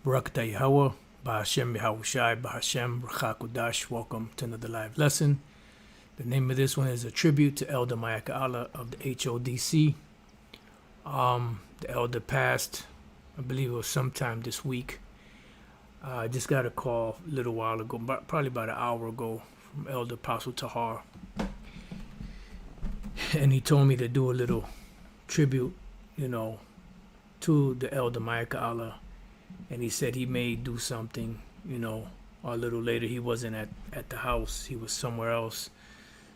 Barakatah Yahweh, Bahashem Yahushai, Bahashem Rachakudash. Welcome to another live lesson. The name of this one is a tribute to Elder Mayakaahla of the HODC. The elder passed, I believe it was sometime this week. I just got a call a little while ago, probably about an hour ago, from Elder Apostle Tahar. And he told me to do a little tribute, to the Elder Mayakaahla. And he said he may do something, a little later. He wasn't at the house. He was somewhere else.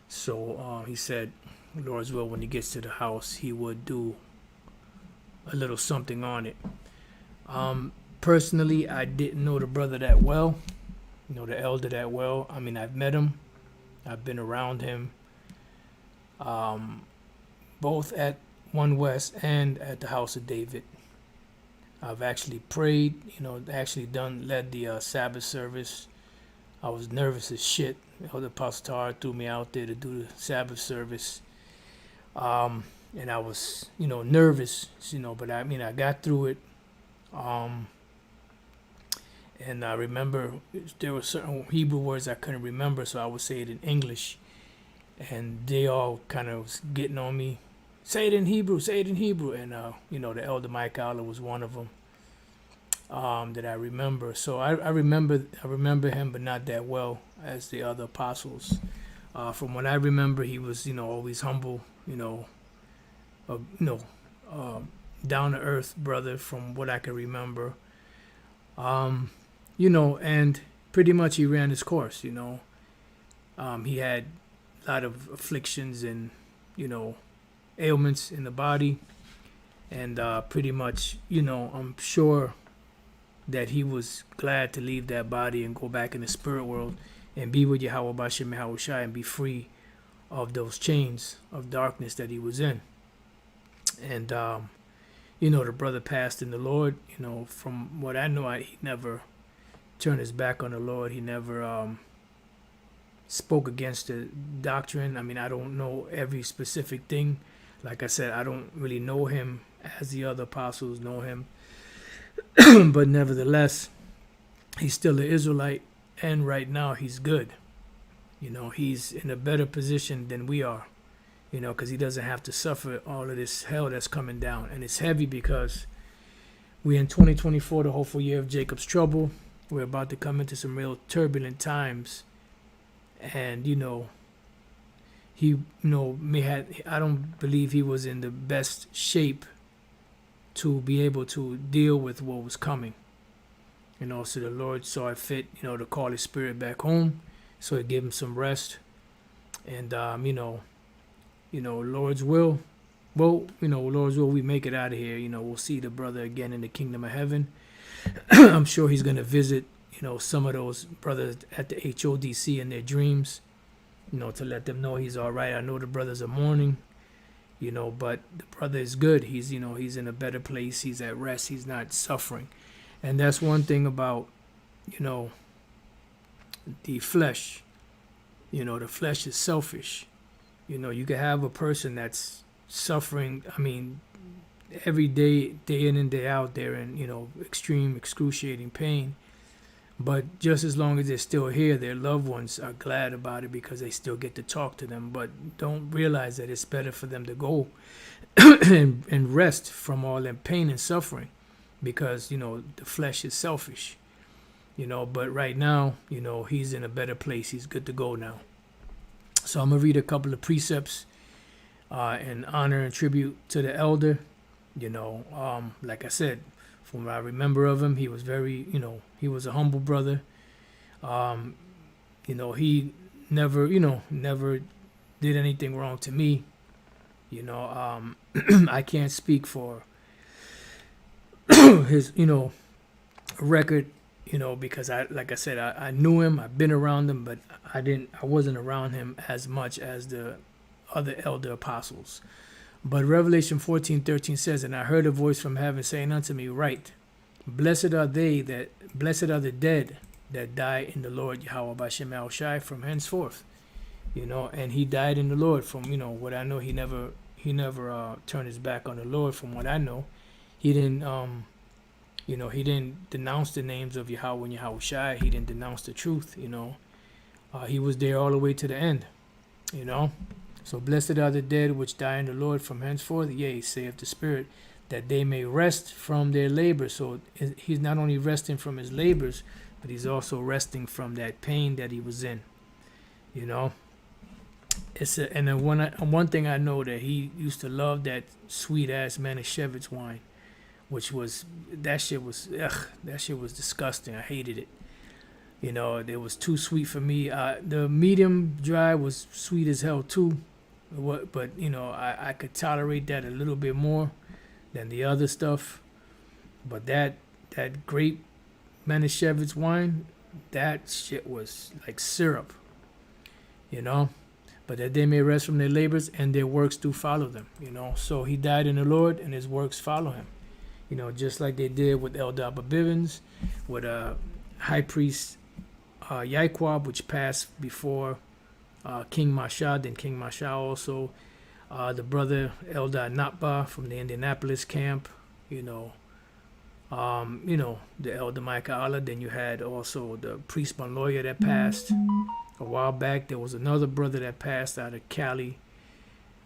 So he said, Lord's will, when he gets to the house, he would do a little something on it. Personally, I didn't know the brother that well, the elder that well. I mean, I've met him. I've been around him, both at One West and at the House of David. I've actually prayed, led the Sabbath service. I was nervous as shit. Elder Apostle Tahar threw me out there to do the Sabbath service. And I was, nervous, but I got through it. And I remember there were certain Hebrew words I couldn't remember, so I would say it in English. And they all kind of was getting on me. Say it in Hebrew, say it in Hebrew. And, the Elder Mayakaahla was one of them that I remember. So I remember him, but not that well as the other apostles. From what I remember, he was, always humble, down-to-earth brother from what I can remember. And pretty much he ran his course, He had a lot of afflictions and, ailments in the body. And pretty much, I'm sure that he was glad to leave that body and go back in the spirit world and be with Yahweh Bashem Yahushai and be free of those chains of darkness that he was in. And, the brother passed in the Lord. From what I know, he never turned his back on the Lord. He never spoke against the doctrine. I mean, I don't know every specific thing. Like I said, I don't really know him as the other apostles know him. But nevertheless, he's still an Israelite, and right now he's good. He's in a better position than we are, because he doesn't have to suffer all of this hell that's coming down. And it's heavy because we're in 2024, the hopeful year of Jacob's trouble. We're about to come into some real turbulent times. And, he, I don't believe he was in the best shape to be able to deal with what was coming. So the Lord saw it fit, to call his spirit back home. So it gave him some rest. And, Lord's will, Lord's will, we make it out of here. We'll see the brother again in the kingdom of heaven. I'm sure he's going to visit, some of those brothers at the HODC in their dreams, to let them know he's all right. I know the brothers are mourning, but the brother is good. He's, he's in a better place. He's at rest. He's not suffering. And that's one thing about, the flesh. The flesh is selfish. You can have a person that's suffering, every day, day in and day out, they're in, extreme, excruciating pain. But just as long as they're still here, their loved ones are glad about it because they still get to talk to them, but don't realize that it's better for them to go and rest from all that pain and suffering because, the flesh is selfish, but right now, he's in a better place. He's good to go now. So I'm going to read a couple of precepts in honor and tribute to the elder. Like I said, from what I remember of him, he was very, he was a humble brother. He never did anything wrong to me. I can't speak for his, record, because like I said, I knew him, I've been around him, but I wasn't around him as much as the other elder apostles. But Revelation 14:13 says, and I heard a voice from heaven saying unto me, write, blessed are the dead that die in the Lord Yahweh Bashem Yahushai from henceforth. And he died in the Lord. From what I know, he never turned his back on the Lord. From what I know, he didn't He didn't denounce the names of Yahweh and Yahushai. He didn't denounce the truth. He was there all the way to the end. So blessed are the dead which die in the Lord from henceforth. Yea, saith the Spirit, that they may rest from their labors. So he's not only resting from his labors, but he's also resting from that pain that he was in. One thing I know, that he used to love that sweet ass Manischewitz wine, that shit was disgusting. I hated it. It was too sweet for me. The medium dry was sweet as hell too. But I could tolerate that a little bit more than the other stuff. But that grape Manischewitz wine, that shit was like syrup. But that they may rest from their labors and their works do follow them. So he died in the Lord and his works follow him. Just like they did with Elder Abba Bivens, with High Priest Yaikwab, which passed before King Masha. Then King Masha also, the brother Elder Natba from the Indianapolis camp, the Elder Mayakaahla. Then you had also the priest Lawyer that passed a while back. There was another brother that passed out of Cali.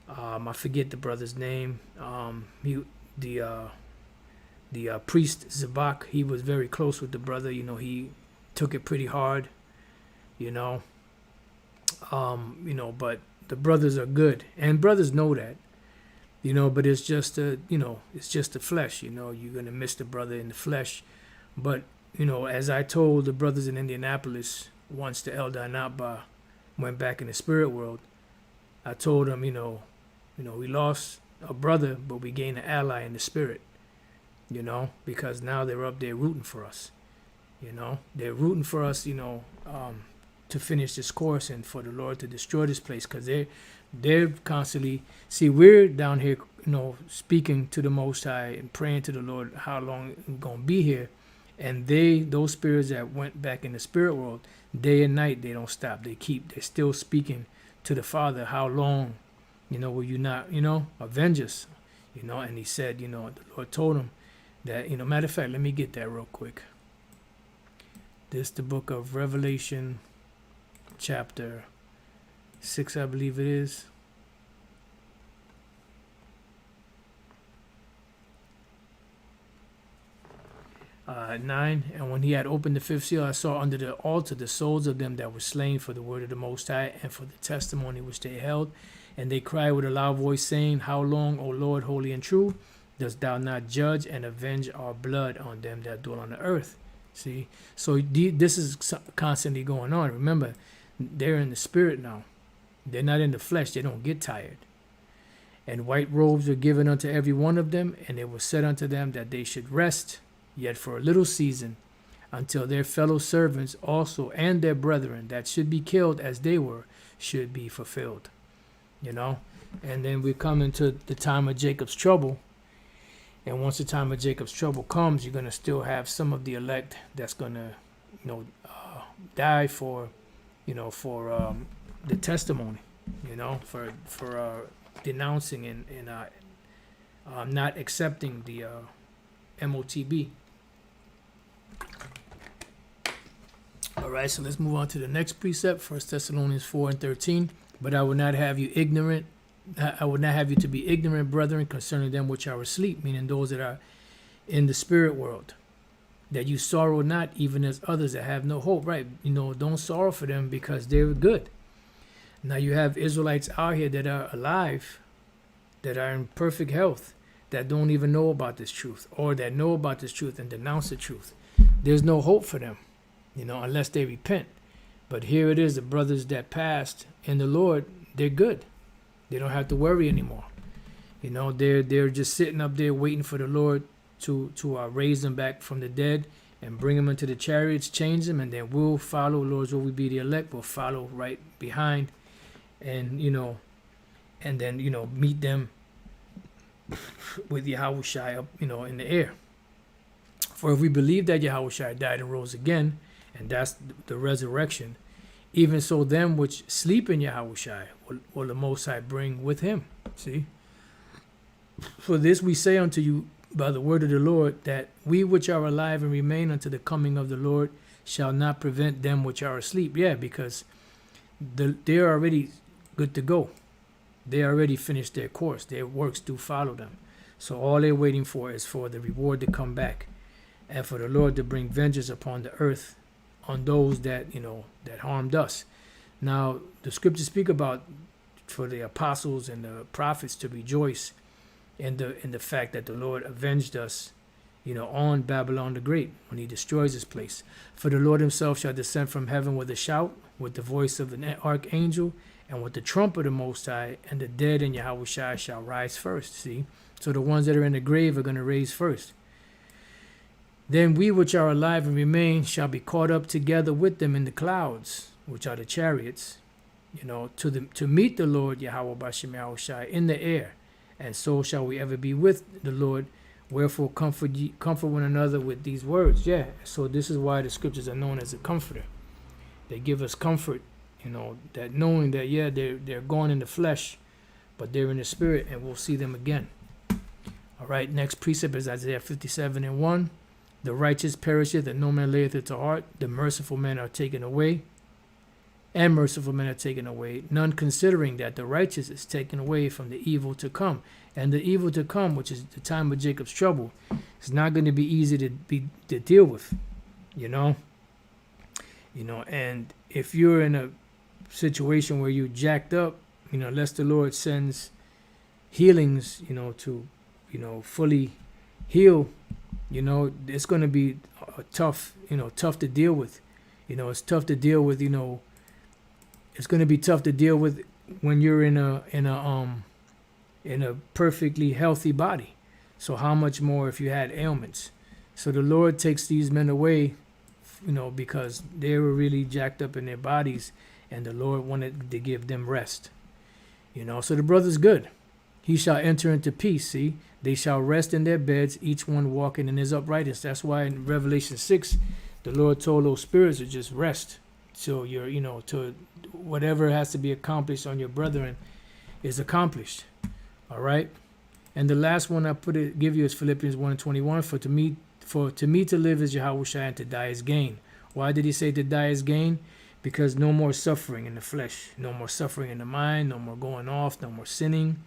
I forget the brother's name. The priest Zabak, he was very close with the brother. He took it pretty hard. But the brothers are good, and brothers know that. But it's just it's just the flesh. You're gonna miss the brother in the flesh. But as I told the brothers in Indianapolis, once the Elder Anaba went back in the spirit world, I told them, we lost a brother, but we gained an ally in the spirit. Because now they're up there rooting for us. They're rooting for us, to finish this course and for the Lord to destroy this place, because they're constantly, we're down here, speaking to the Most High and praying to the Lord how long we're going to be here. And those spirits that went back in the spirit world, day and night, they don't stop. They're still speaking to the Father. How long, will you not, avenge us? And he said, the Lord told him that, matter of fact, let me get that real quick. This the book of Revelation, chapter 6, I believe it is. 9, and when he had opened the fifth seal, I saw under the altar the souls of them that were slain for the word of the Most High and for the testimony which they held. And they cried with a loud voice, saying, How long, O Lord, holy and true, dost thou not judge and avenge our blood on them that dwell on the earth? See, so this is constantly going on. Remember, they're in the spirit now. They're not in the flesh. They don't get tired. And white robes were given unto every one of them, and it was said unto them that they should rest yet for a little season, until their fellow servants also and their brethren that should be killed as they were should be fulfilled. And then we come into the time of Jacob's trouble. And once the time of Jacob's trouble comes, you're going to still have some of the elect that's going to, die for the testimony, for denouncing and not accepting the MOTB. All right, so let's move on to the next precept, 1 Thessalonians 4:13. But I would not have you ignorant. I would not have you to be ignorant, brethren, concerning them which are asleep, meaning those that are in the spirit world, that you sorrow not, even as others that have no hope. Right? Don't sorrow for them because they're good. Now you have Israelites out here that are alive, that are in perfect health, that don't even know about this truth, or that know about this truth and denounce the truth. There's no hope for them, unless they repent. But here it is, the brothers that passed in the Lord, they're good. They don't have to worry anymore. They're just sitting up there waiting for the Lord to raise them back from the dead and bring them into the chariots, change them, and then we'll follow. Lord's will we be the elect? We'll follow right behind, and and then meet them with Yahushua up, in the air. For if we believe that Yahushua died and rose again, and that's the resurrection, even so them which sleep in Yahushua will the Most High bring with him. See? For this we say unto you by the word of the Lord, that we which are alive and remain unto the coming of the Lord shall not prevent them which are asleep. Yeah, because they're already good to go. They already finished their course. Their works do follow them. So all they're waiting for is for the reward to come back, and for the Lord to bring vengeance upon the earth on those that that harmed us. Now the scriptures speak about for the apostles and the prophets to rejoice in the fact that the Lord avenged us, on Babylon the Great when he destroys this place. For the Lord himself shall descend from heaven with a shout, with the voice of an archangel, and with the trump of the Most High, and the dead in Yahushua shall rise first. See? So the ones that are in the grave are going to raise first. Then we which are alive and remain shall be caught up together with them in the clouds, which are the chariots, to meet the Lord Yahweh Bashem Yahushua in the air. And so shall we ever be with the Lord. Wherefore comfort one another with these words. Yeah, so this is why the scriptures are known as a comforter. They give us comfort, that knowing that, yeah, they're gone in the flesh, but they're in the spirit, and we'll see them again. All right, next precept is Isaiah 57:1. The righteous perisheth, and no man layeth it to heart. The merciful men are taken away, and merciful men are taken away, none considering that the righteous is taken away from the evil to come. And the evil to come, which is the time of Jacob's trouble, is not going to be easy to deal with, and if you're in a situation where you're jacked up, unless the Lord sends healings, to, fully heal, it's going to be tough to deal with. It's tough to deal with, it's going to be tough to deal with when you're in a perfectly healthy body. So how much more if you had ailments? So the Lord takes these men away, because they were really jacked up in their bodies, and the Lord wanted to give them rest. So the brother's good. He shall enter into peace. See, they shall rest in their beds, each one walking in his uprightness. That's why in Revelation 6, the Lord told those spirits to just rest. So you're, to whatever has to be accomplished on your brethren is accomplished. All right. And the last one I give you is Philippians 1:21. For to me to live is Yahushua, and to die is gain. Why did he say to die is gain? Because no more suffering in the flesh, no more suffering in the mind, no more going off, no more sinning,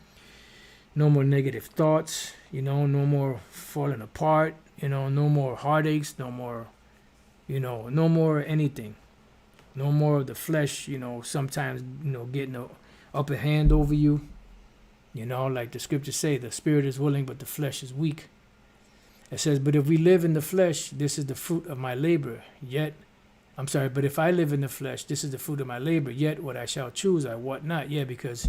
no more negative thoughts, no more falling apart, no more heartaches, no more, no more anything. No more of the flesh, sometimes, getting an upper hand over you. Like the scriptures say, the spirit is willing, but the flesh is weak. It says, but if we live in the flesh, this is the fruit of my labor. But if I live in the flesh, this is the fruit of my labor. Yet what I shall choose, I what not. Yeah, because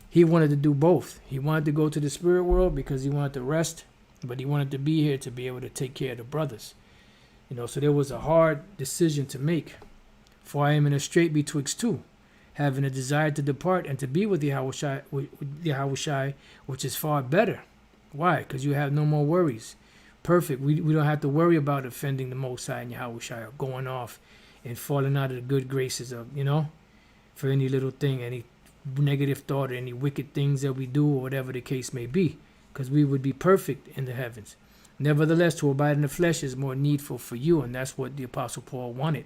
he wanted to do both. He wanted to go to the spirit world because he wanted to rest, but he wanted to be here to be able to take care of the brothers. So there was a hard decision to make. For I am in a strait betwixt two, having a desire to depart and to be with Yahushua, which is far better. Why? Because you have no more worries. Perfect. We don't have to worry about offending the Most High and Yahushua, or going off and falling out of the good graces of, for any little thing, any negative thought, or any wicked things that we do, or whatever the case may be, because we would be perfect in the heavens. Nevertheless, to abide in the flesh is more needful for you, and that's what the Apostle Paul wanted.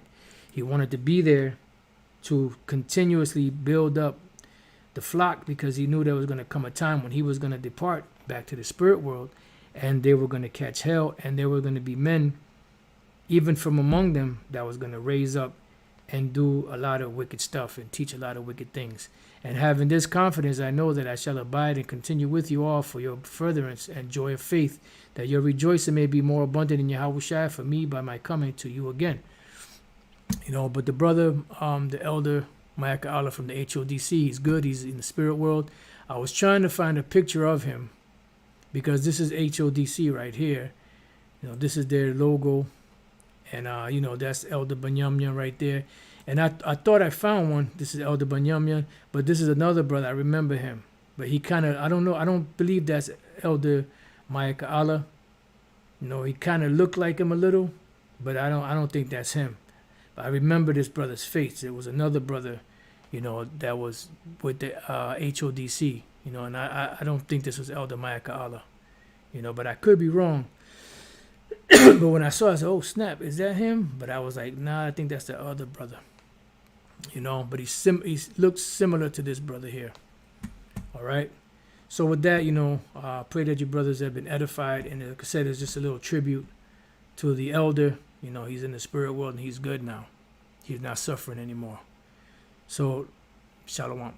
He wanted to be there to continuously build up the flock, because he knew there was going to come a time when he was going to depart back to the spirit world, and they were going to catch hell, and there were going to be men, even from among them, that was going to raise up and do a lot of wicked stuff and teach a lot of wicked things. And having this confidence, I know that I shall abide and continue with you all for your furtherance and joy of faith, that your rejoicing may be more abundant in Yahushua for me by my coming to you again. But the brother, the elder Mayakaahla from the HODC, he's good. He's in the spirit world. I was trying to find a picture of him, because this is HODC right here. This is their logo. And, that's Elder Banyamyan right there. And I thought I found one. This is Elder Banyamyan. But this is another brother. I remember him. But he kind of, I don't know. I don't believe that's Elder Mayakaahla. He kind of looked like him a little. But I don't think that's him. But I remember this brother's face. It was another brother, that was with the HODC. And I don't think this was Elder Mayakaahla. you know, but I could be wrong. But when I saw it, I said, oh snap, is that him? But I was like, nah, I think that's the other brother, you know, but he looks similar to this brother here. All right. So with that, you know, pray that your brothers have been edified. And like I said, it's just a little tribute to the elder. You know, he's in the spirit world and he's good now. He's not suffering anymore. So, shalom.